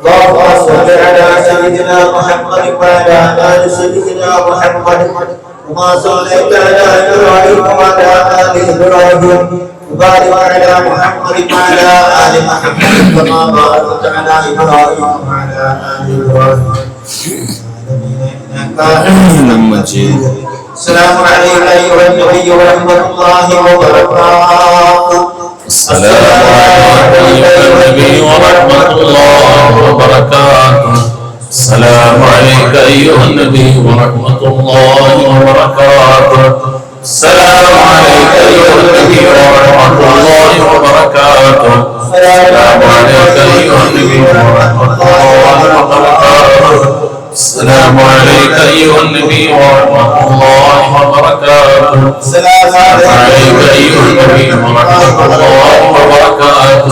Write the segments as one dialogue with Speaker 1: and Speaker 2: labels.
Speaker 1: اللهم صل على سيدنا محمد وعلى آل سيدنا محمد كما صليت على إبراهيم وعلى آل إبراهيم وبارك على محمد وعلى آل محمد كما باركت على إبراهيم وعلى آل إبراهيم إنك حميد مجيد. السلام عليك أيها النبي ورحمة الله وبركاته.
Speaker 2: السلام عليك أيها النبي ورحمة الله وبركاته. السلام عليك أيها النبي ورحمة الله وبركاته. السلام عليك أيها النبي ورحمة الله وبركاته. السلام عليك أيها النبي ورحمة الله وبركاته. السلام عليك أيها النبي ورحمة الله وبركاته.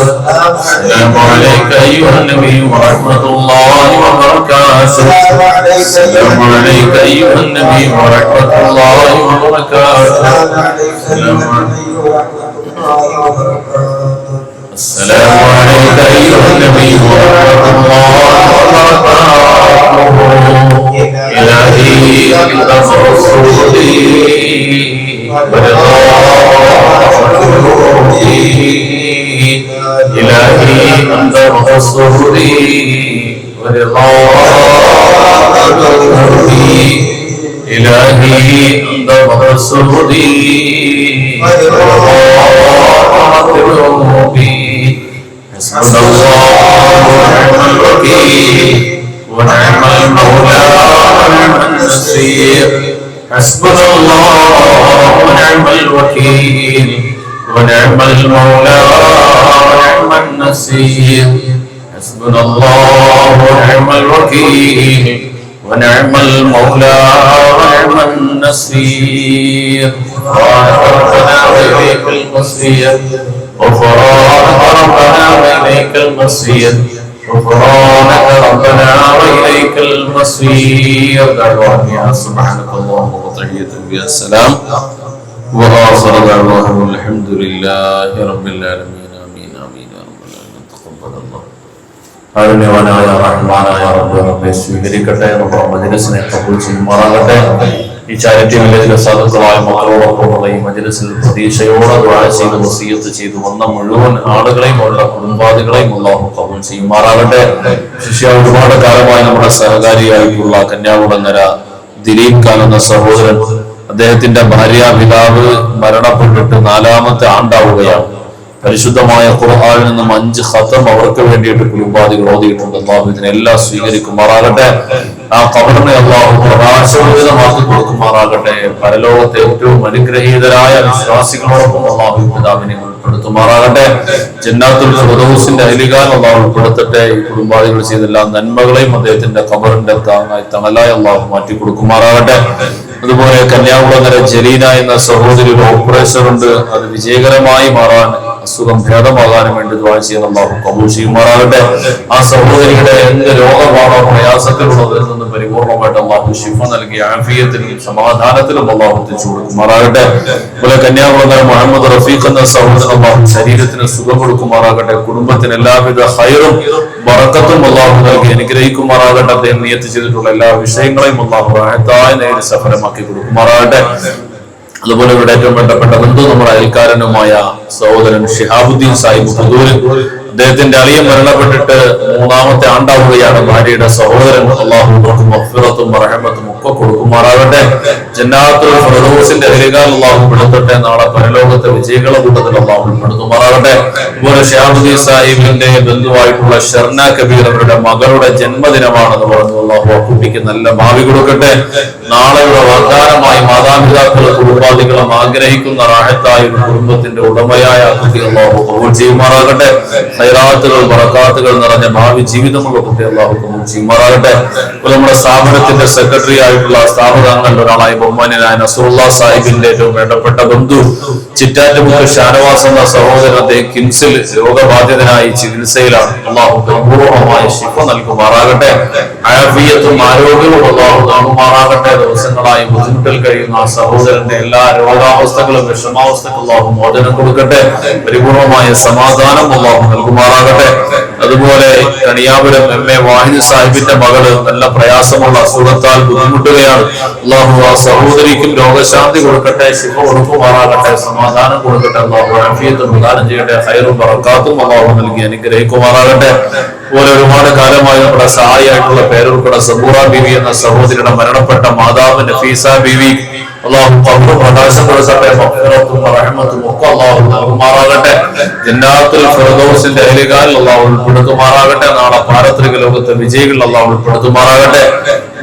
Speaker 2: السلام عليك أيها النبي ورحمة الله وبركاته. السلام عليك أيها النبي ورحمة الله وبركاته. السلام عليك أيها النبي ورحمة الله وبركاته. السلام عليك أيها النبي ورحمة الله وبركاته. إلهي أنت رسولي ورضاي، إلهي أنت رسولي ورضاي، إلهي أنت رسولي ورضاي. حسبنا الله ونعم الوكيل ونعم المولى ونعم النصير. حسبنا الله ونعم الوكيل ونعم المولى ونعم النصير. حسبنا الله ونعم الوكيل ونعم المولى ونعم النصير. ربنا وإليك المصير، غفرانك ربنا وإليك المصير، غفرانك ربنا وإليك المصير. دعوانا سبحانك اللهم وتحية بها السلام وآخر دعواهم الحمد لله رب العالمين. آمين آمين يا رب العالمين. تقبل الله. കാരുണ്യവാനായ റഹ്മാനായ റബ്ബേ സ്വീകരിക്കട്ടെ. നമ്മുടെ മജ്‌ലിസിനെ കബൂൽ ചെയ്യുമാറാകട്ടെ. ഈ ചാരിറ്റി വില്ലേജിലെ സാധുക്കളായ മക്കളോടൊപ്പമുള്ള ഈ മജ്‌ലിസിൽ പ്രതീക്ഷയോടെ ദുആ ചെയ്ത് വസിയത്ത് ചെയ്തു വന്ന മുഴുവൻ ആളുകളെയും അവരുടെ കുടുംബാദികളെയും അല്ലാഹു കബൂൽ ചെയ്യുമാറാകട്ടെ. ശിഷ്യ ഒരുപാട് കാലമായി നമ്മുടെ സഹകാരിയായിട്ടുള്ള കന്യാകുളങ്ങര ദിലീപ് ഖാൻ എന്ന സഹോദരൻ, അദ്ദേഹത്തിന്റെ ഭാര്യാപിതാവ് മരണപ്പെട്ടിട്ട് 4ാമത്തെ ആണ്ടാവുകയാണ്. പരിശുദ്ധമായ ഖുർആനിൽ നിന്നും 5 ഖതം അവർക്ക് വേണ്ടിയിട്ട് കുടുംബാദികൾ ഓതിയിട്ടുണ്ട്. അല്ലാഹു ഇതിനെല്ലാം സ്വീകരിക്കുമാറാകട്ടെ. ആ ഖബറിനെ അല്ലാഹു പ്രകാശോജ്വലമാക്കി കൊടുക്കുമാറാകട്ടെ. പരലോകത്തെ ഏറ്റവും അനുഗ്രഹീതരായ വിശ്വാസികളോടൊപ്പം അല്ലാഹു പിതാവിനെ ഉൾപ്പെടുത്തുമാറാകട്ടെ. ജന്നാത്തുൽ ഫിർദൗസിന്റെ അഹ്ലികാൻ അല്ലാഹു ഉൾപ്പെടുത്തട്ടെ. ഈ കുടുംബാദികൾ ചെയ്ത എല്ലാ നന്മകളെയും അദ്ദേഹത്തിന്റെ ഖബറിന്റെ തണലായി അല്ലാഹു മാറ്റി കൊടുക്കുമാറാകട്ടെ. അതുപോലെ കന്യാകുളങ്ങര ജലീന എന്ന സഹോദരിയുടെ ഓപ്പറേഷൻ ഉണ്ട്, അത് വിജയകരമായി മാറാൻ, അസുഖം ഭേദമാകാനും വേണ്ടി ദുആ ചെയ്യുന്ന അല്ലാഹു കബൂൽ ചെയ്യുമാറാകട്ടെ. ആ സഹോദരിയുടെ എന്ത് രോഗമാണോ പ്രയാസത്തിലുള്ളത് അതിൽ നിന്ന് പരിപൂർണമായിട്ട് അല്ലാഹു ശിഫ നൽകി ആഫിയത്തിലും സമാധാനത്തിലും അല്ലാഹു എത്തിച്ചു കൊടുക്കുമാറാകട്ടെ. അതുപോലെ കന്യാകുളങ്ങര മുഹമ്മദ് റഫീഖ് എന്ന സഹോദരൻ അല്ലാഹു ശരീരത്തിന് സുഖം കൊടുക്കുമാറാകട്ടെ. കുടുംബത്തിന് എല്ലാവിധ ഖൈറും ബറക്കത്തും അല്ലാഹു നൽകി അനുഗ്രഹിക്കുമാറാകട്ടെ. അദ്ദേഹം നിയത്ത് ചെയ്തിട്ടുള്ള എല്ലാ വിഷയങ്ങളെയും അല്ലാഹു ആയത്തായ നേരിൽ സഫലമാക്കി കൊടുക്കുമാറാകട്ടെ. അതുപോലെ ഇവിടെ ഏറ്റവും വേണ്ടപ്പെട്ട ബന്ധു നമ്മുടെ അയൽക്കാരനുമായ സഹോദരൻ ഷിഹാബുദ്ദീൻ സാഹിബ് ഹുദൂരിൽ, അദ്ദേഹത്തിന്റെ അളിയൻ മരണപ്പെട്ടിട്ട് 3ാമത്തെ ആണ്ടാവുകയാണ്. ഭാര്യയുടെ സഹോദരൻ അല്ലാഹു മഗ്ഫിറത്തും റഹ്മത്തും ഒക്കെ കൊടുക്കുമാറാകട്ടെ. ജന്നാത്തുൽ ഫിർദൗസിന്റെ അഹ്ലികാൻ അല്ലാഹു ഉൾപ്പെടുത്തട്ടെ. നാളെ പരലോകത്തെ വിജയികളുടെ കൂട്ടത്തിൽ അല്ലാഹു ഉൾപ്പെടുത്തുമാറാകട്ടെ. അതുപോലെ ഷിഹാബുദ്ദീൻ സാഹിബിന്റെ ബന്ധുവായിട്ടുള്ള ഷർന കബീർ അവരുടെ മകളുടെ ജന്മദിനമാണെന്ന് പറഞ്ഞു. അല്ലാഹു ആ കുട്ടിക്ക് നല്ല ഭാവി കൊടുക്കട്ടെ. നാളെയുടെ വാഗ്ദാനമായി മാതാപിതാക്കളും കുടുംബാദികളും ആഗ്രഹിക്കുന്ന റാഹത്തായ ഒരു കുടുംബത്തിന്റെ ഉടമയായ കുട്ടി അല്ലാഹു കബൂൽ ചെയ്യുമാറാകട്ടെ. ഖൈറാത്തുകൾ ബറകാത്തുകൾ നിറഞ്ഞ ഭാവി ജീവിതമുള്ള കുട്ടി അല്ലാഹു കബൂൽ ചെയ്യുമാറാകട്ടെ. നമ്മുടെ സ്ഥാപനത്തിന്റെ സെക്രട്ടറി ആയിട്ടുള്ള സ്ഥാപനങ്ങളിൽ ഒരാളായ ബഹുമാന്യനായ നസറുല്ലാ സാഹിബിന്റെ ഏറ്റവും വേണ്ടപ്പെട്ട ബന്ധു ചിറ്റാറ്റുമുക്ക് ഷാനവാസ് എന്ന സഹോദരത്തെ കിംസിൽ രോഗബാധിതനായി ചികിത്സയിലാണ്. അള്ളാഹു പരിപൂർണമായ ശിഫ നൽകുമാറാകട്ടെ. ആഫിയത്തും ആരോഗ്യവും അള്ളാഹു നൽകുമാറാകട്ടെ. ദിവസങ്ങളായി ബുദ്ധിമുട്ടിൽ കഴിയുന്ന ആ സഹോദരന്റെ എല്ലാ രോഗാവസ്ഥകളും വിഷമാവസ്ഥകളും അള്ളാഹു മോചനം കൊടുക്കട്ടെ. പരിപൂർണമായ സമാധാനം അള്ളാഹു നൽകുമാറാകട്ടെ. അതുപോലെ കണിയാപുരം എം.എ. വാഹിദ് സാഹിബിന്റെ മകള് നല്ല പ്രയാസമുള്ള അസുഖത്താൽ ബുദ്ധിമുട്ടുകയാണ്. അള്ളാഹു ആ സഹോദരിക്കും രോഗശാന്തി കൊടുക്കട്ടെ, ശിഫ കൊടുക്കുമാറാകട്ടെ, സമാധാനം കൊടുക്കട്ടെ. അള്ളാഹു ആഫിയത്ത് പ്രദാനം ചെയ്യട്ടെ, ഖൈറും ബറക്കാത്തും അള്ളാഹു നൽകി അനുഗ്രഹിക്കുമാറാകട്ടെ. അതുപോലെ ഒരുപാട് കാലമായി നമ്മുടെ സഹായിയായിട്ടുള്ള പേരൂർക്കട സബൂറ ബീവി എന്ന സഹോദരിയുടെ മരണപ്പെട്ട മാതാവ് നഫീസ ബീവി അള്ളാഹു ഖബറും പ്രകാശം കൊടുക്കട്ടെ, മഗ്ഫിറത്തും റഹ്മത്തും ഒക്കെ അള്ളാഹു നൽകുമാറാകട്ടെ. ജന്നാത്തുൽ ഫിർദൗസിന്റെ അഹ്ലികാരിൽ അള്ളാഹു ഉൾപ്പെടുത്തുമാറാകട്ടെ. നാളെ പാരത്രിക ലോകത്തെ വിജയികൾ അള്ളാഹു ഉൾപ്പെടുത്തുമാറാകട്ടെ.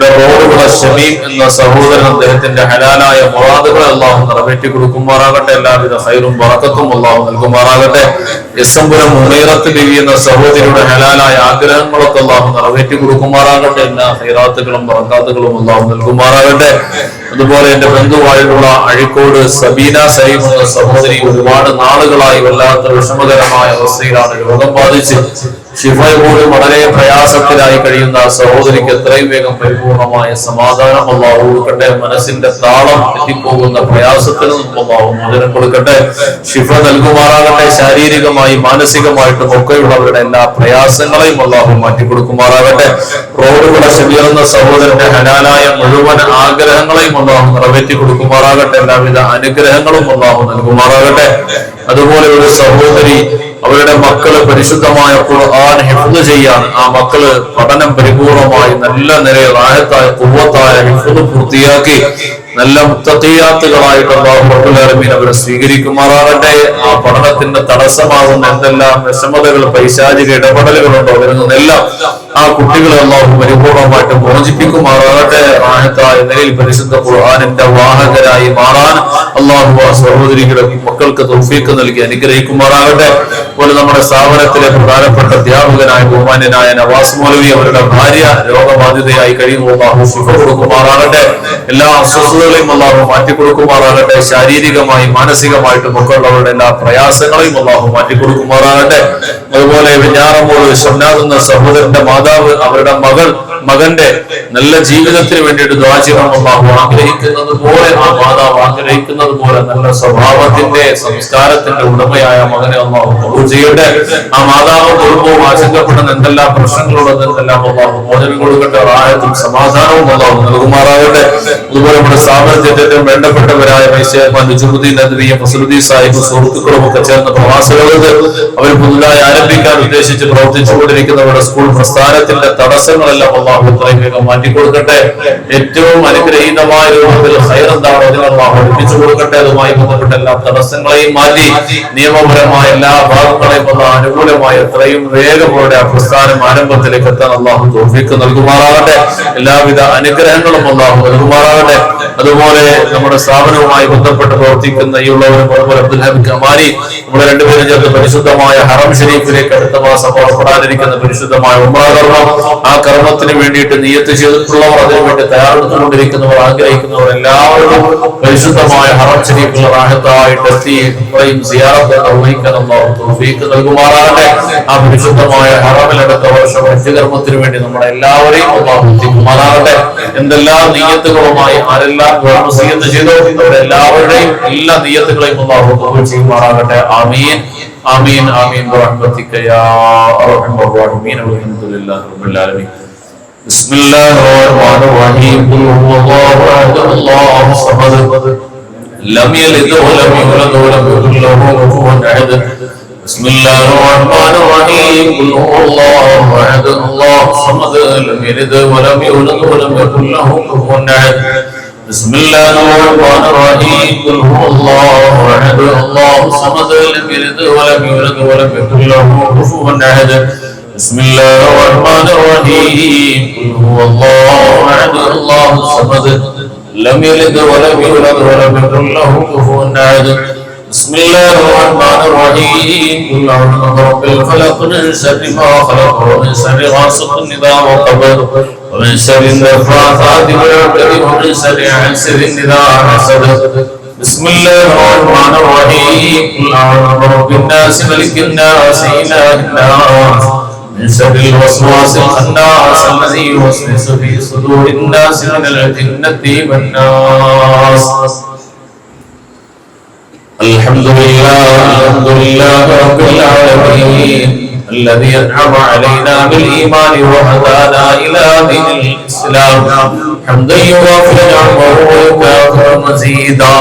Speaker 2: റോഡുള്ള ഷമീം എന്ന സഹോദരൻ അദ്ദേഹത്തിന്റെ ഹലാലായ മുറാദുകൾ അള്ളാഹു നിറവേറ്റി കൊടുക്കുമാറാകട്ടെ. എല്ലാവിധ ഖൈറും ബറക്കത്തും അള്ളാഹു നൽകുമാറാകട്ടെ. എസ്സംപുരം മുനീറത്ത് ബിവി എന്ന സഹോദരിയുടെ ഹലാലായ ആഗ്രഹങ്ങളൊക്കെ അള്ളാഹു നിറവേറ്റി കൊടുക്കുമാറാകട്ടെ. എല്ലാ ഖൈറാത്തുകളും ബറക്കാത്തുകളും അള്ളാഹു നൽകുമാറാകട്ടെ. അതുപോലെ എന്റെ ബന്ധുവായിട്ടുള്ള അഴിക്കോട് സബീന സൈം എന്ന സഹോദരി ഒരുപാട് നാളുകളായി വല്ലാത്ത വിഷമകരമായ അവസ്ഥയിലാണ്. രോഗം ബാധിച്ച് ശിഫയോട് വളരെ പ്രയാസത്തിലായി കഴിയുന്ന സഹോദരിക്ക് എത്രയും വേഗം പരിപൂർണമായ സമാധാനം അള്ളാഹു കൊടുക്കട്ടെ. മനസ്സിന്റെ താളം എത്തിപ്പോകുന്ന പ്രയാസത്തിൽ നിന്നും അള്ളാഹു മോചനം കൊടുക്കട്ടെ, ശിഫ നൽകുമാറാകട്ടെ. ശാരീരികമായി മാനസികമായിട്ടും ഒക്കെയുള്ളവരുടെ എല്ലാ പ്രയാസങ്ങളെയും അള്ളാഹു മാറ്റിക്കൊടുക്കുമാറാകട്ടെ. റോഡുകളെ ശരിയാകുന്ന സഹോദരന്റെ ഹലാലായ മുഴുവൻ ആഗ്രഹങ്ങളെയും അള്ളാഹു നിറവേറ്റി കൊടുക്കുമാറാകട്ടെ. എല്ലാവിധ അനുഗ്രഹങ്ങളും അള്ളാഹു നൽകുമാറാകട്ടെ. അതുപോലെ ഒരു സഹോദരി അവരുടെ മക്കള് പരിശുദ്ധമായ ഖുർആൻ ഹിഫ്ള് ചെയ്യാൻ, ആ മക്കള് പഠനം പരിപൂർണമായി നല്ല നിലയിൽ ആയത്തായ ഖുവ്വത്തായ ഹിഫ്ള് പൂർത്തിയാക്കി നല്ല മുത്തഖിയാത്തുകളായിട്ട് അല്ലാഹു റബ്ബുൽ ആലമീൻ അവരെ സ്വീകരിക്കുമാറാകട്ടെ. ആ പഠനത്തിന്റെ തടസ്സമാകുന്ന എന്തെല്ലാം വിഷമതകൾ, പൈശാചിക ഇടപെടലുകളുണ്ടോ അവരിൽ നിന്നെല്ലാം ആ കുട്ടികളെ അല്ലാഹു പരിപൂർണമായിട്ട് മോചിപ്പിക്കുമാറാകട്ടെ. ആയത്തായ നിലയിൽ പരിശുദ്ധ ഖുർആനിന്റെ വാഹകരായി മാറാൻ അല്ലാഹു ആ സഹോദരികളുടെ മക്കൾക്ക് തൗഫീഖ് നൽകി അനുഗ്രഹിക്കുമാറാകട്ടെ. അതുപോലെ നമ്മുടെ സ്ഥാപനത്തിലെ പ്രധാനപ്പെട്ട അധ്യാപകനായ ബഹുമാന്യനായ നവാസ് മൗലവി അവരുടെ ഭാര്യ രോഗബാധിതയായി കഴിയുന്നു. അല്ലാഹു ശിഫ കൊടുക്കുമാറാകട്ടെ. എല്ലാ അസ്വസ്ഥതകളെയും അല്ലാഹു മാറ്റിക്കൊടുക്കുമാറാകട്ടെ. ശാരീരികമായി മാനസികമായിട്ടും ഒക്കെ ഉള്ളവരുടെ എല്ലാ പ്രയാസങ്ങളെയും അല്ലാഹു മാറ്റിക്കൊടുക്കുമാറാകട്ടെ. അതുപോലെ വെഞ്ഞാറമൂട് ഷംനാദ് എന്ന സഹോദരന്റെ മാതാവ് അവരുടെ മകന്റെ നല്ല ജീവിതത്തിന് വേണ്ടിയിട്ട് ദുആ ചെയ്യണം. അല്ലാഹു ആഗ്രഹിക്കുന്നത് പോലെ, ആ മാതാവ് ആഗ്രഹിക്കുന്നത് പോലെ നല്ല സ്വഭാവത്തിന്റെ സംസ്കാരത്തിന്റെ ഉടമയായ മകനെ അല്ലാഹു കബൂൽ ചെയ്യട്ടെ. ആ മാതാവ് കുടുംബവും ആശങ്കപ്പെടുന്ന എന്തെല്ലാം പ്രശ്നങ്ങളുള്ളത് എന്തെല്ലാം അല്ലാഹു മോചനം കൊടുക്കട്ടെ. റാഹത്തും സമാധാനവും അല്ലാഹു നൽകുമാറാകട്ടെ. അതുപോലെ നമ്മുടെ സ്ഥാപനത്തിന്റെ ഏറ്റവും വേണ്ടപ്പെട്ടവരായ വൈശ്യദ്ദീൻ നദ്വിയും ഫസലുദ്ദീൻ സാഹിബ് സുഹൃത്തുക്കളും ഒക്കെ ചേർന്ന പ്രവാസികൾക്ക് അവർ പുതുതായി ആരംഭിക്കാൻ ഉദ്ദേശിച്ച് പ്രവർത്തിച്ചുകൊണ്ടിരിക്കുന്നവരുടെ സ്കൂൾ പ്രസ്ഥാനത്തിന്റെ തടസ്സങ്ങളെല്ലാം അല്ലാഹു എത്രയും വേഗം മാറ്റിക്കൊടുക്കട്ടെ. ഏറ്റവും അനുഗ്രഹീതമായ രൂപത്തിൽ ഖൈർ എന്താണോ അതിനെ അല്ലാഹു പഠിപ്പിച്ചു കൊടുക്കട്ടെ. അതുമായി ബന്ധപ്പെട്ട എല്ലാ തടസ്സങ്ങളെയും മാറ്റി നിയമപരമായ എല്ലാ ഭാഗങ്ങളെയും അല്ലാഹു അനുകൂലമായി എത്രയും വേഗം അവരുടെ ആ പ്രസ്ഥാനം ആരംഭത്തിലേക്ക് എത്താൻ അല്ലാഹു തൗഫീഖ് നൽകുമാറാകട്ടെ. എല്ലാവിധ അനുഗ്രഹങ്ങളും അല്ലാഹു നൽകുമാറാകട്ടെ. അതുപോലെ നമ്മുടെ സ്ഥാപനവുമായി ബന്ധപ്പെട്ട് പ്രവർത്തിക്കുന്ന ഈ ഉള്ളവരും അതുപോലെ അബ്ദുൽ ഹബീബ് കമാരി നമ്മുടെ രണ്ടുപേരും ചേർന്ന് പരിശുദ്ധമായ ഹറം ഷരീഫിലേക്ക് അടുത്ത മാസം പുറപ്പെടാനിരിക്കുന്ന പരിശുദ്ധമായ ഉംറ കർമ്മം, ആ കർമ്മത്തിന് വേണ്ടിയിട്ട് നിയ്യത്ത് ചെയ്തിട്ടുള്ളവർ, അതിനുവേണ്ടി തയ്യാറെടുത്തുകൊണ്ടിരിക്കുന്നവർ, ആഗ്രഹിക്കുന്നവർ എല്ലാവരും പരിശുദ്ധമായ ഹറം ഷരീഫിൽ റാഹത്തായിട്ട് എത്തി സിയാറത്ത് നിർവഹിക്കാൻ അല്ലാഹു തൗഫീഖ് നൽകുമാറാകട്ടെ. ആ പരിശുദ്ധമായ ഹറമിൽ അടുത്ത വർഷം ഹജ്ജ് കർമ്മത്തിന് വേണ്ടി നമ്മുടെ എല്ലാവരെയും അല്ലാഹു എത്തിക്കുമാറാകട്ടെ. എന്തെല്ലാം നിയ്യത്തുകളുമായി ആരെല്ലാം വസിയത്ത് ചെയ്തോ അവരെല്ലാവരുടെയും എല്ലാ നിയ്യത്തുകളെയും അല്ലാഹു കബൂൽ ചെയ്യുമാറാകട്ടെ. ആമീൻ ആമീൻ ആമീൻ ബിറഹ്മതിക യാ അർഹമർ റഹീമീൻ. വൽഹംദുലില്ലാഹി റബ്ബിൽ ആലമീൻ. ബിസ്മില്ലാഹിർ റഹ്മാനിർ റഹീം. ഖുൽ ഹുവല്ലാഹു അഹദ് അല്ലാഹു സമദ് ലം യലിദ് വലം യൂലദ് വലം യകുൽ ലഹു കുഫുവൻ അഹദ്. ബിസ്മില്ലാഹിർ റഹ്മാനിർ റഹീം. ഖുൽ ഹുവല്ലാഹു അഹദ് അല്ലാഹു സമദ് ലം യലിദ് വലം യൂലദ് വലം യകുൽ ലഹു കുഫുവൻ അഹദ്. بسم الله الرحمن الرحيم. قل هو الله احد الله الصمد لم يلد ولم يولد ولم يكن له كفوا احد. بسم الله الرحمن الرحيم. قل هو الله احد الله الصمد لم يلد ولم يولد ولم يكن له كفوا احد. بسم الله الرحمن الرحيم. قل اعوذ برب الفلق من شر ما خلق ومن شر غاسق اذا وقب ومن شر النفاثات في العقد ومن شر حاسد اذا حسد. بسم الله الرحمن الرحيم قل أعوذ برب الناس ملك الناس إله الناس من شر الوسواس الخناس الذي يوسوس في صدور الناس من الجنة والناس. الحمد لله رب العالمين الذي أنعم علينا بالإيمان وهدانا إلى دين الإسلام حمدا يوافي نعمه ويكافئ مزيدا.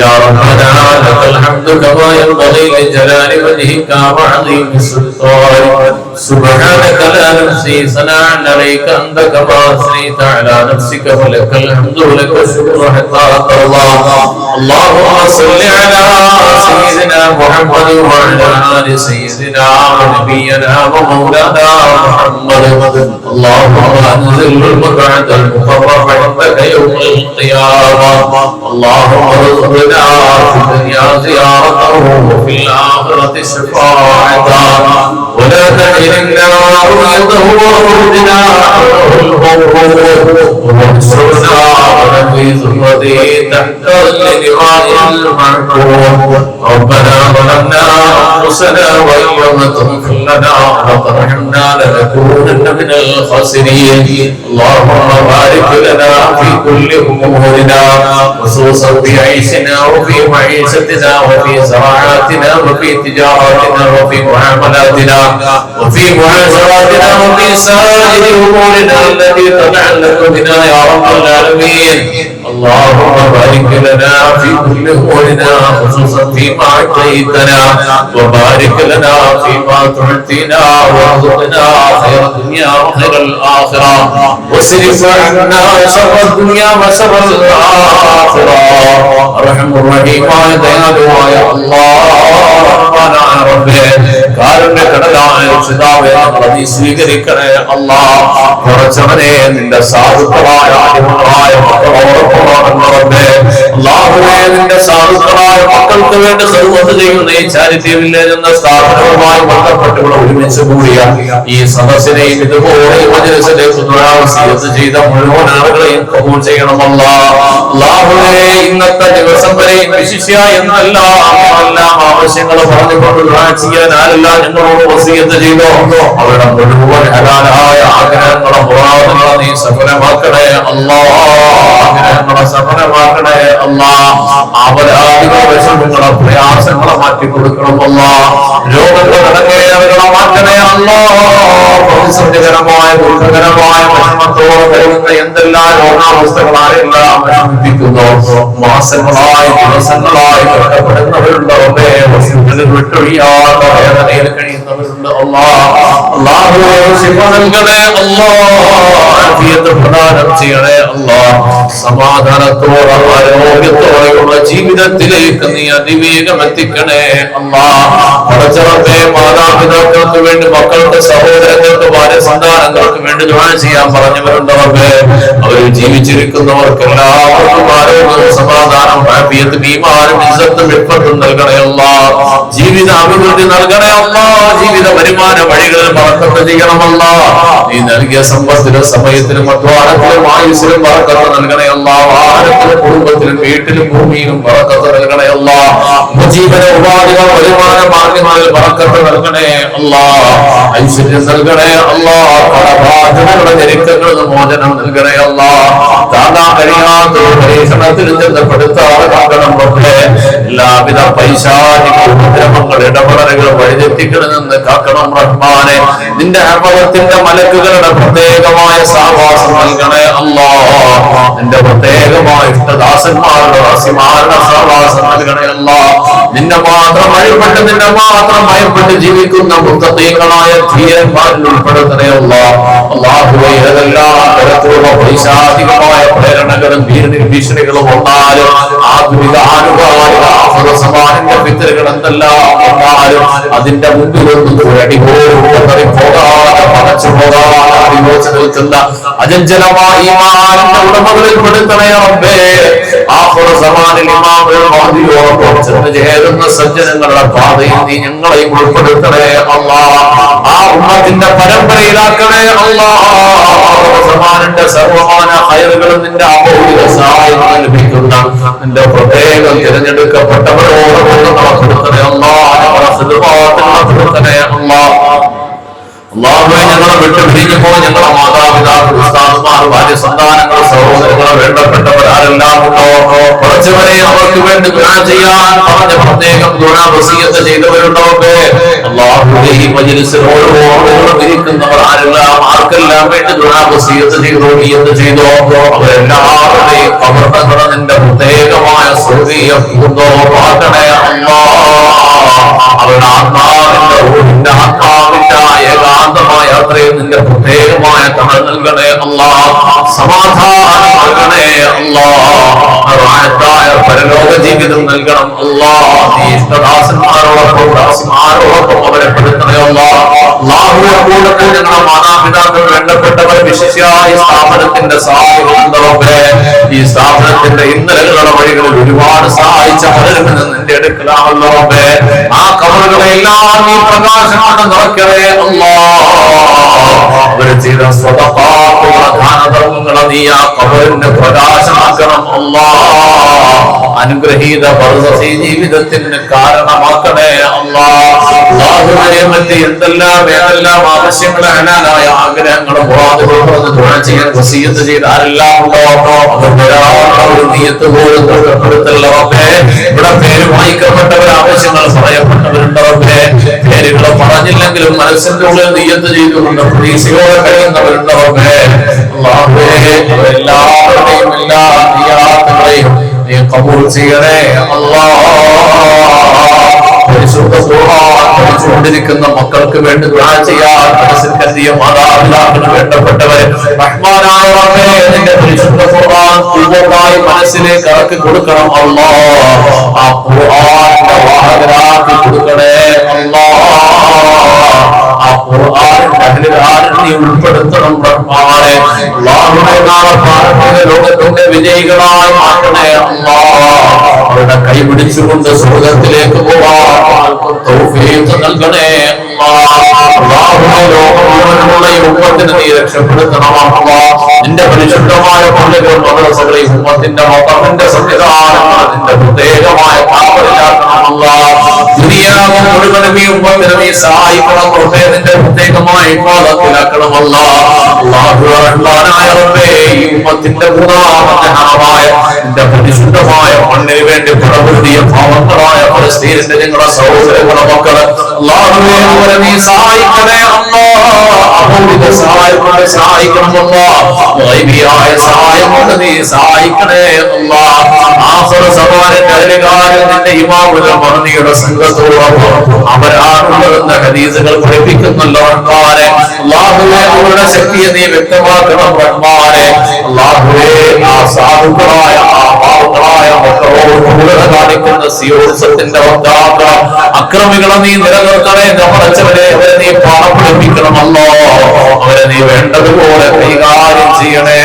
Speaker 2: يا ربنا لك الحمد كما ينبغي لجلال وجهك وعظيم سلطانك. سبحانك لا نحصي ثناء عليك أنت كما أثنيت على نفسك فلك الحمد ولك الشكر حتى ترضى. اللهم صل على سيدنا محمد وعلى آل سيدنا ونبينا ومولانا محمد. اللهم أنزل المقعد المقرب عندك يوم القيامة. اللهم ارزقنا في الدنيا زيارته وفي الآخرة شفاعته ولا تحرمنا رؤيته وخرجنا واحشرنا في ذمته تحت اللواء المعقوم. ربنا ظلمنا أنفسنا وإن لم تغفر لنا وترحمنا لنكونن من الخاسرين. اللهم بارك لنا في كل أمورنا خصوصا في عيشنا وفي معيشتنا وفي زراعاتنا وفي تجاراتنا وفي معاملاتنا وفي معاشراتنا وفي سائر أمورنا التي تتعلق بنا يا رب العالمين. اللهم بارك لنا في كل أمورنا خصوصا فيما أعطيتنا وبارك لنا فيما تعطينا وارزقنا خير الدنيا وخير الآخرة واصرف عنا شر الدنيا وشر الآخرة. أرحم الراحمين يا الله ربنا ربنا കാരുണ്യ കടലായ രക്ഷിതാവേ ഞങ്ങളെ നീ സ്വീകരിക്കണേ അല്ലാഹ്. കുറച്ചവനെ നിന്റെ സാധുക്കളായ അടിമകളായ മക്കളോടൊപ്പമാണെന്ന് റബ്ബേ. അല്ലാഹുവേ നിന്റെ സാധുക്കളായ മക്കൾക്ക് വേണ്ടി സർവ്വത് ചെയ്യുന്ന ഈ ചാരിറ്റി വില്ലേജ് എന്ന സ്ഥാപനവുമായി ബന്ധപ്പെട്ട് ഇവിടെ ഒരുമിച്ച് കൂടിയ ഈ സദസ്സിനെയും ഇതുപോലെ മജ്‌ലിസിലേക്ക് ദുആവസിയത്ത് ചെയ്ത മുഴുവൻ ആളുകളെയും കബൂൽ ചെയ്യണമല്ല. അല്ലാഹുവേ ഇന്നത്തെ ദിവസം വരെ വിശിഷ്യ എന്നെല്ലാം ആവശ്യങ്ങൾ പറഞ്ഞുകൊണ്ട് ദുആ ചെയ്യാൻ ഞങ്ങളോട് വസിയത്ത് ചെയ്തോ അവരുടെ മുഴുവൻ ഹലാലായ ആഗ്രഹങ്ങളെ മുറാദുകളെ നീ സഫലമാക്കണേ അല്ലാഹ്. ആഗ്രഹങ്ങളെ സഫലമാക്കണേ അല്ലാഹ്. ആപരാധികളെ വിഷമങ്ങളെ പ്രയാസങ്ങളെ മാറ്റി കൊടുക്കണം അല്ലാഹ്. രോഗങ്ങൾ അടങ്ങിയവകളെ മാറ്റണേ അല്ലാഹ്. പ്രതിസന്ധികരമായ ദുഃഖകരമായ വിഷമത്തോടെ വരുന്ന എന്തെല്ലാം രോഗാവസ്ഥകളായെല്ലാം വിഷമിപ്പിക്കുന്നു. മാസങ്ങളായി ദിവസങ്ങളായി കഷ്ടപ്പെടുന്നവരുള്ളവരെ വസ്തുക്കളിൽ വിട്ടൊഴിയാതെ വേദനയിൽ കഴിയുന്നവരുണ്ട് അല്ലാഹ്. അല്ലാഹുവേ ശിഫ നൽകണേ അല്ലാഹ്. ആഫിയത്ത് പ്രദാനം ചെയ്യണേ അല്ലാഹ്. സമാധാനത്തോടെ ആരോഗ്യത്തോടെയുള്ള ജീവിതത്തിലേക്ക് നീ അതിവേഗം എത്തിക്കണേ അല്ലാഹ്. പടച്ചറബേ മാതാപിതാക്കൾക്ക് വേണ്ടി മക്കൾക്ക് സഹോദരങ്ങൾക്ക് ഭാര്യ സന്താനങ്ങൾക്ക് വേണ്ടി ദുആ ചെയ്യാൻ പറഞ്ഞവരുണ്ട് റബ്ബേ. അവർ ജീവിച്ചിരിക്കുന്നവർക്ക് എല്ലാവർക്കും ആരോഗ്യവും സമാധാനവും ആഫിയത്തും ഈമാനും ഇസ്സത്തും ഇഫ്ഫത്തും നൽകണേ അല്ലാഹ്. ജീവിത അഭിവൃദ്ധി നൽകണേ അല്ലാഹ്. ജീവിത വരുമാന വഴികളിൽ ബറക്കത്ത് ചെയ്യണമല്ലാ. നീ നൽകിയ സമ്പത്തിലും സമയത്തിലും അധ്വാനത്തിലും ആയുസ്സിലും ബറക്കത്ത് നൽകണേ അല്ലാഹ്. വാഹനത്തിലും കുടുംബത്തിലും വീട്ടിലും ഭൂമിയിലും ബറക്കത്ത് നൽകണേ അല്ലാഹ്. ഉപജീവന ഉപാധികൾ വരുമാന മാർഗങ്ങളിൽ ബറക്കത്ത് നൽകണേ അല്ലാഹ്. ഐശ്വര്യം നൽകണേ അല്ലാഹ്. കടബാധ്യതകളുടെ ഞെരുക്കങ്ങളിൽ മോചനം നൽകണേ അല്ലാഹ്. താങ്ങാൻ കഴിയാത്ത പരീക്ഷണത്തിൽ ചെന്നപ്പെടുത്താതെ കാക്കണം റബ്ബേ. എല്ലാവിധ പൈശാചിക ഉപദ്രവങ്ങൾ ഇടപെടലുകൾ വഴിതെറ്റിക്കണമെന്ന് കാക്കണം റഹ്മാനെ. നിന്റെ അമരത്തിന്റെ മലക്കുകളുടെ പ്രത്യേകമായ സാവാസം നൽകണേ അല്ലാഹ്. നിന്റെ പ്രത്യേകമായ ഇഷ്ടദാസന്മാരുടെ അസിമാരുടെ സാവാസം നൽകണേ അല്ലാഹ്. നിന്നെ മാത്രം വഴിപ്പെട്ട് നിന്നെ മാത്രം ഭയപ്പെട്ട് ജീവിക്കുന്ന മുത്തഖീകളായ ധീരന്മാരിൽ ഉൾപ്പെടുത്തണേ അല്ലാഹ്. അല്ലാഹുവേ ഏതെല്ലാം തരത്തിലുള്ള പൈശാചികമായ പ്രേരണകളും ഭീഷണികളും വന്നാലും ആധുനിക ആനുകാലിക ആഫ്രിസമാനിന്റെ പിതൃകൾ എന്തെല്ലാം വന്നാലും അതിന്റെ മുമ്പിലൊന്നും അടിപോലും പോകാതെ പടച്ചു പോകാതെ അടിമോച്ച് നിൽക്കുന്ന അജഞ്ചലമായ ഈമാനിന്റെ ഉടമകളിൽ പെടുത്തണേ റബ്ബേ. ആഫ്രിസമാനിൽ ഇമാമുൽ മഹ്ദിയോടൊപ്പം ചെന്ന് ചേരുന്ന സജ്ജനങ്ങളുടെ പാതയിൽ നീ ഞങ്ങളെയും ഉൾപ്പെടുത്തണേ അല്ലാഹ്. ആ ഉമ്മത്തിന്റെ പരമ്പരയിലാക്കണേ അല്ലാഹ്. റഹ്മാനിന്റെ സർവമാന ഹൈറുകളും നിന്റെ അമൂല്യ സഹായം ലഭിക്കുന്ന നിന്റെ പ്രത്യേകം തിരഞ്ഞെടുക്കപ്പെട്ടവരോട് കൊടുക്കണേ അല്ലാഹുവേ, ഞങ്ങളെ വിട്ടു പിരിഞ്ഞപ്പോ ഞങ്ങളെ മാതാപിതാക്കൾ, ഉസ്താദുമാർ, ഭാര്യ സന്താനങ്ങൾ, സഹോദരങ്ങൾ, വേണ്ടപ്പെട്ടവർ ആരെല്ലാം ഉണ്ടോ കുറച്ചുവരെ അവർക്ക് വേണ്ടി ദുആ ചെയ്യാൻ പറഞ്ഞ പ്രത്യേകം ദുആ വസിയത്ത് ചെയ്തവരുണ്ടോ? അല്ലാഹുവേ, ഈ മജ്‌ലിസിൽ ഓരോ ആളുകളും ഇരിക്കുന്നവർ ആരെല്ലാം ആർക്കെല്ലാം വേണ്ടി ദുആ വസിയത്ത് ചെയ്തോ നിയത്ത് ചെയ്തോ അവരെല്ലാവരുടെയും ഖബറുകൾ നിന്റെ പ്രത്യേകമായ സ്വർഗ്ഗീയ പൂന്തോപ്പാക്കണേ അല്ലാഹ്. അവരുടെ ആത്മാവിന്റെ റൂഹിന്റെ ആത്മാവിന്റെ ഏകാന്തമായ യാത്രയിൽ നിന്റെ പ്രത്യേകമായ തണൽ നൽകണേ അല്ലാഹ്. സമാധാനം നൽകണേ അല്ലാഹ്. പരലോക ജീവിതം നൽകണം അല്ലാഹ്. നീ ഇഷ്ടദാസന്മാരോടൊപ്പം ദാസിമാരോടൊപ്പം അവരെ പെടുത്തണേ അല്ലാഹ്. അല്ലാഹുവേ, കൂടത്തിൽ ഞങ്ങളുടെ മാതാപിതാക്കൾ, വേണ്ടപ്പെട്ടവർ, വിശിഷ്യായ സ്ഥാപനത്തിന്റെ സഹായികളുണ്ടേ. ഈ സ്ഥാപനത്തിന്റെ ഇന്നലകളുടെ വഴികളിൽ ഒരുപാട് സഹായിച്ച പലരും നിന്റെ അടുക്കലാണല്ലോ. ആ കബറുകളെല്ലാം നീ പ്രകാശം കൊണ്ട് നിറയ്ക്കണേ അല്ലാഹ്. അവര് ചെയ്ത സ്വതപാത്തുകളെ ദാനധർമ്മങ്ങളെ നീ ആ കബറിന്റെ പ്രകാശമാക്കണം അല്ലാഹ്. അനുഗ്രഹീത ബർസഖി ജീവിതത്തിന് കാരണമാക്കണേ അല്ലാഹ്. മറ്റ് എന്തെല്ലാം ആവശ്യങ്ങൾ, ഹലാലായ ആഗ്രഹങ്ങളും ദുആ ചെയ്യാൻ വസിയത്ത് ചെയ്ത ആരെല്ലാം ഉണ്ടോ അവരുടെ നിയ്യത്ത് പോലും നഷ്ടപ്പെടുത്തല്ല റബ്ബേ. ഇവിടെ പേര് വായിക്കപ്പെട്ടവർ, ആവശ്യങ്ങൾ പറയപ്പെട്ടവരുണ്ടോ റബ്ബേ. പേരുകൾ പറഞ്ഞില്ലെങ്കിലും മനസ്സിന്റെ ഉള്ളിൽ നിയ്യത്ത് ചെയ്തുകൊണ്ട് പ്രതീക്ഷയോടെ കഴിയുന്നവരുണ്ടോ റബ്ബേ. അല്ലാഹുവേ, അവരെല്ലാവരുടെയും എല്ലാ നിയ്യത്തുകളെയും നീ ഖബൂൽ ചെയ്യണേ അല്ലാഹ്. പരിശുദ്ധ ഖുർആൻ പഠിച്ചുകൊണ്ടിരിക്കുന്ന മക്കൾക്ക് വേണ്ടി ദുആ ചെയ്യാൻ മനസ്സിൽ കരുതിയ മാതാപിതാക്കൾ, വേണ്ടപ്പെട്ടവരെ റഹ്മാനായ റബ്ബേ, നിന്റെ പരിശുദ്ധ ഖുർആൻ പൂർണ്ണമായി മനസ്സിലേക്ക് ഇറക്കി കൊടുക്കണം അല്ലാഹ്. ആ ഖുർആന്റെ വാഹകരാക്കി കൊടുക്കണേ അല്ലാഹ്. ആ ഖുർആനിന്റെ അഹ്ലുകാരിൽ നീ ഉൾപ്പെടുത്തണം റഹ്മാനേ. അല്ലാഹുവേ, നാളെ പാരത്രിക ലോകത്തിന്റെ വിജയികളായി മാറ്റണേ അല്ലാഹ്. അവരുടെ കൈ പിടിച്ചുകൊണ്ട് സ്വർഗ്ഗത്തിലേക്ക് പോവാൻ തൗഫീഖ് നൽകണേ അല്ലാഹുവേ. ലോകം മുഴുവനുള്ള ഈ ഉമ്മത്തിനെ നീ രക്ഷപ്പെടുത്തണം അല്ലാഹ്. നിന്റെ പരിശുദ്ധമായ പള്ളികൾ, മദ്രസകൾ, ഈ ഉമ്മത്തിന്റെ മതത്തിന്റെ സംവിധാനങ്ങൾ നിന്റെ പ്രത്യേകമായ കാവലിലാക്കണം അല്ലാഹ്. ദുനിയാവ് മുഴുവനും ഈ ഉമ്മത്തിനെ നീ സഹായിക്കണം റബ്ബേ. നിന്റെ പ്രത്യേകമായ ഇബാദത്തിലാക്കണം അല്ലാഹ്. അല്ലാഹു റഹ്മാനായ റബ്ബേ, ഈ ഉമ്മത്തിന്റെ മൂന്നാമത്തെ ഹറമായ നിന്റെ പരിശുദ്ധമായ മണ്ണിന് വേണ്ടി പ്രവർത്തിയ പാവങ്ങളായ ഫലസ്തീനിന്റെ ഞങ്ങളുടെ സഹോദരങ്ങളുടെ മക്കള് അല്ലാഹുവേ, അവരെ നീ സഹായിക്കണേ അല്ലാഹ്. അമൂല്യ സഹായം കൊണ്ട് സഹായിക്കണം അല്ലാഹ്. ഗൈബിയായ സഹായം കൊണ്ട് നീ സഹായിക്കണേ അല്ലാഹ്. ആഖിർ സമാനന്റെ അധികാരം നിന്റെ ഇമാമുൽ മഹദിയുടെ സംഘത്തോടൊപ്പം അവരാണുള്ളതെന്ന ഹദീസുകൾ പഠിപ്പിക്കുന്നല്ലോ റഹ്മാനേ. അല്ലാഹുവേ, അവരുടെ ശക്തിയെ നീ വ്യക്തമാക്കണം റഹ്മാനേ. അല്ലാഹുവേ, ആ സാധുക്കളായ ആ പാവങ്ങളായ മക്കളോട് കൂടെ കാണിക്കുന്ന സിയോസത്തിന്റെ അക്രമികളെ നീ നിലനിർത്തണേ. നമ്മളച്ചവരെ അവരെ നീ പാഠം പഠിപ്പിക്കണമല്ലോ. അവരെ നീ വേണ്ടതുപോലെ കൈകാര്യം ചെയ്യണേ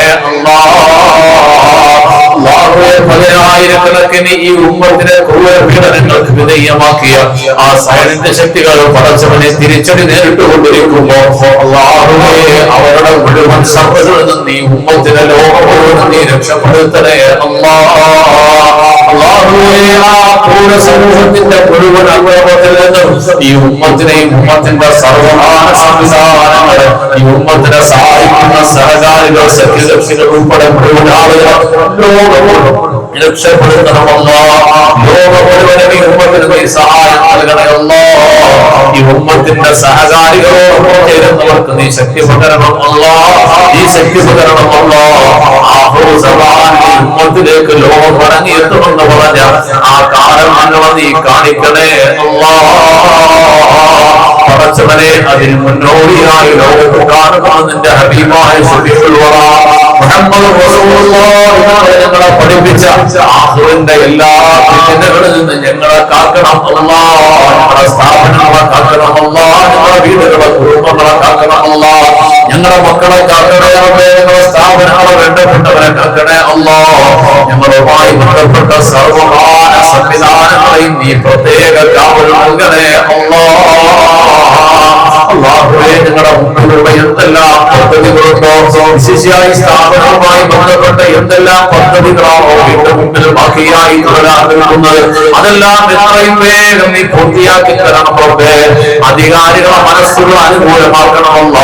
Speaker 2: അല്ലാഹുവേ. പതിനായിരക്കണക്കിന് ഈ ഉമ്മത്തിനെ ക്രൂര പീഡനങ്ങൾക്ക് വിധേയമാക്കിയ ആ സൈലന്റ് ശക്തികൾ പടച്ചവനെ തിരിച്ചടി നേരിട്ടുകൊണ്ടിരിക്കുമ്പോ അല്ലാഹുവേ, അവരുടെ മുഴുവൻ സർവ്വതകളിൽ നിന്ന് നീ ഉമ്മത്തിനെ ലോകം നീ രക്ഷപ്പെടുത്തണേ അല്ലാഹ്. അല്ലാഹുവേ, ആ ക്രൂര സമൂഹത്തിന്റെ മുഴുവൻ അക്രമത്തിൽ നിന്നും ഈ ഉമ്മത്തിനെയും ഉമ്മത്തിന്റെ സർവമാന സംവിധാനങ്ങൾ, ഈ ഉമ്മത്തിനെ സഹായിക്കുന്ന സഹകാരികൾ, സഖ്യകക്ഷികൾ ഉൾപ്പെടെ മുഴുവൻ ആളുകൾ രക്ഷപ്പെടുത്തണമല്ലോ. ലോകം മുഴുവനും ഈ ഉമ്മത്തിന് നീ സഹായം നൽകണമല്ലോ. ഈ ഉമ്മത്തിന്റെ സഹകാരികളോടൊപ്പം ചേരുന്നവർക്ക് നീ ശക്തി പകരണമല്ലോ. ഈ ശക്തി പകരണമല്ലോ. ഈ ഉമ്മത്തിലേക്ക് ലോകം മടങ്ങിയെത്തുമെന്ന് പറഞ്ഞ ആ കാലം ഞങ്ങളെ നീ കാണിക്കണേ അല്ലാഹ്. പടച്ചവനെ, അതിന് മുന്നോടിയായി ലോകത്ത് കാണുന്ന നിന്റെ ഹബീബായ മുഹമ്മദ് റസൂലുള്ളാഹി ഞങ്ങളെ പഠിപ്പിച്ച ആഖിറിന്റെ എല്ലാ ഫിത്നകളിൽ നിന്ന് ഞങ്ങളെ കാക്കണം അല്ലാഹ്. ഞങ്ങളുടെ സ്ഥാപനങ്ങളെ കാക്കണം അല്ലാഹ്. ഞങ്ങളുടെ വീടുകളെ, കുടുംബങ്ങളെ കാക്കണം അല്ലാഹ്. ഞങ്ങളുടെ മക്കളെ കാക്കണേ റബ്ബേ. ഞങ്ങളുടെ സ്ഥാപനങ്ങളെ, വേണ്ടപ്പെട്ടവരെ കാക്കണേ അല്ലാഹ്. ഞങ്ങളുമായി ബന്ധപ്പെട്ട സർവ്വമാന സംവിധാനങ്ങളെയും നീ പ്രത്യേക കാവൽ നൽകണേ അല്ലാഹ്. അല്ലാഹുവേ നിങ്ങളുടെ മുമ്പിലുള്ള എന്തെല്ലാം പദ്ധതികളുണ്ടോ, വിശേഷിയായി സ്ഥാപനവുമായി ബന്ധപ്പെട്ട എന്തെല്ലാം പദ്ധതികളാണോ എന്റെ മുമ്പിൽ ബാക്കിയായി തുടരാൻ നിൽക്കുന്നത്, അതെല്ലാം എത്രയും വേഗം നീ പൂർത്തിയാക്കി തരണം റബ്ബേ. അധികാരികളെ മനസ്സുകൾ അനുകൂലമാക്കണമല്ല.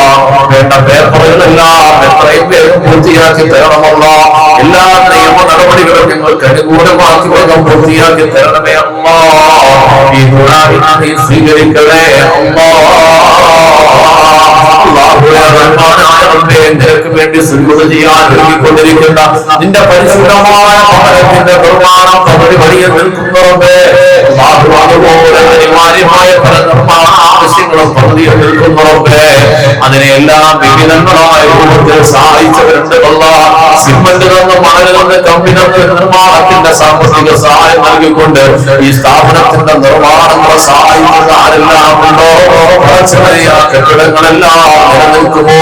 Speaker 2: വേണ്ട പേപ്പറുകളെല്ലാം എത്രയും വേഗം പൂർത്തിയാക്കി തരണമല്ല. എല്ലാ നിയമ നടപടികളും നിങ്ങൾക്ക് അനുകൂലമാക്കി വേഗം പൂർത്തിയാക്കി തരണമേ അല്ലാ. ഈ ദുആ നീ സ്വീകരിക്കണേ അല്ലാ. നിനക്ക് വേണ്ടി സുജൂദ് ചെയ്യാൻ ഒരുങ്ങിക്കൊണ്ടിരിക്കുന്ന നിന്റെ പരിശുദ്ധമായ ഭവനത്തിന്റെ നിർമ്മാണം പദ്ധതി വഴിയെ നിൽക്കുന്നവരെ അതുപോലെ അനിവാര്യമായ പല നിർമ്മാണ ആവശ്യങ്ങളും പദ്ധതിയിൽ നിൽക്കുന്നവരെ അതിനെല്ലാം വിവിധങ്ങളായ രൂപത്തിൽ സഹായിച്ചവരുണ്ട്. സിമന്റ് നിന്ന് മണൽ നിന്ന് കമ്പി നിന്ന് നിർമ്മാണത്തിന്റെ സാമ്പത്തിക സഹായം നൽകിക്കൊണ്ട് ഈ സ്ഥാപനത്തിന്റെ നിർമ്മാണങ്ങളെ സഹായിക്കുന്ന ആരെല്ലാം ഉണ്ടോ കെട്ടിടങ്ങളെല്ലാം നിലനിൽക്കുമോ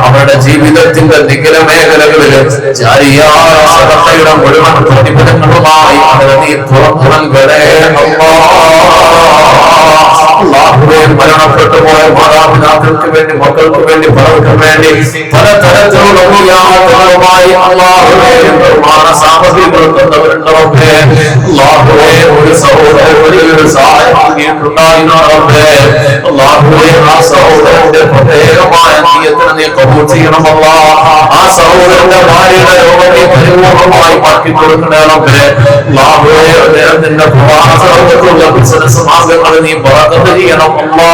Speaker 2: അവരുടെ ജീവിതത്തിന്റെ നിഖില മേഖലകളിൽ ജാരിയായ സദഖയുടെ മുഴുവൻ പ്രതിഫലങ്ങളുമായി അവരെ നീ തുറന്നു നൽകണേ അല്ലാഹുവേ. മരണപ്പെട്ടു പോയ മാതാപിതാക്കൾക്ക് വേണ്ടി, മക്കൾക്ക് വേണ്ടി, പലർക്കും വേണ്ടി പലതരത്തിലുള്ള അല്ലാഹുവേ നിർമ്മാണ സാമഗ്രികൾ തന്നവരുണ്ടവേ. അല്ലാഹുവേ ഒരു സഹോദരൻ വലിയൊരു സഹായം നൽകിയിട്ടുണ്ടായിരുന്നവേ. അല്ലാഹുവേ ആ സഹോദരന്റെ പ്രത്യേകമായ നിയത്തിന് നീ കബൂൽ ചെയ്യണമല്ല. ആ സഹോദരന്റെ ഭാര്യയുടെ രോഗം നീ പരിപൂർണമായി മാറ്റി കൊടുക്കണമേ. അല്ലാഹുവേ നിന്റെ പ്രവാസത്തിലുള്ള ബിസിനസ് മാർഗങ്ങൾ നീ ബറക്കത്ത് ചെയ്യണം അല്ലാ.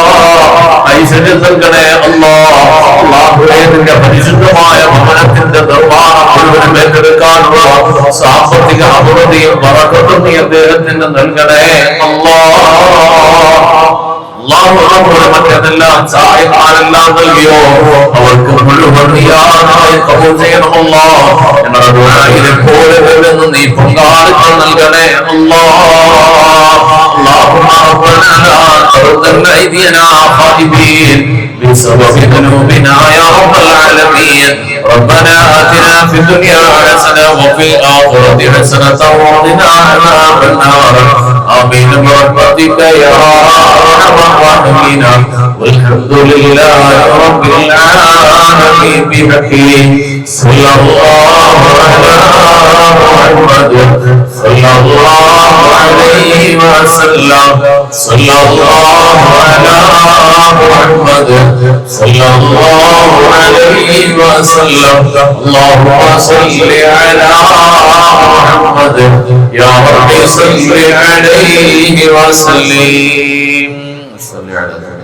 Speaker 2: ഐശ്വര്യം നൽകണേ അല്ലാ. അല്ലാഹുവേ നിന്റെ പരിശുദ്ധമായ ഭവനത്തിന്റെ നിർമ്മാണം മുഴുവനും ഏറ്റെടുക്കാനുള്ള സാമ്പത്തിക അഭിവൃദ്ധിയും ബറക്കത്തും നീ അദ്ദേഹത്തിന് നൽകണേ അല്ലാ. മറ്റെല്ലാം സഹായക്കാരെല്ലാം നൽകിയോ അവർക്ക് മുഴുവൻ കബൂൽ ചെയ്യണമല്ലോ. ഞങ്ങളുടെ ദുആയിലെ പോലെ നിന്ന് നീ പങ്കാളിത്തം നൽകണേ അല്ലാ. اللهم ربنا لا تردن أيدينا خائبين بسبب ذنوبنا يا رب العالمين. ربنا آتنا في الدنيا حسنة وفي الآخرة حسنة وقنا عذاب النار. آمين برحمتك يا أرحم الراحمين. والحمد لله رب العالمين بحكيم صلى الله على محمد صلى الله عليه وسلم صلى الله على محمد صلى الله عليه وسلم. اللهم صل على محمد يا رب صل عليه وسلم. صل على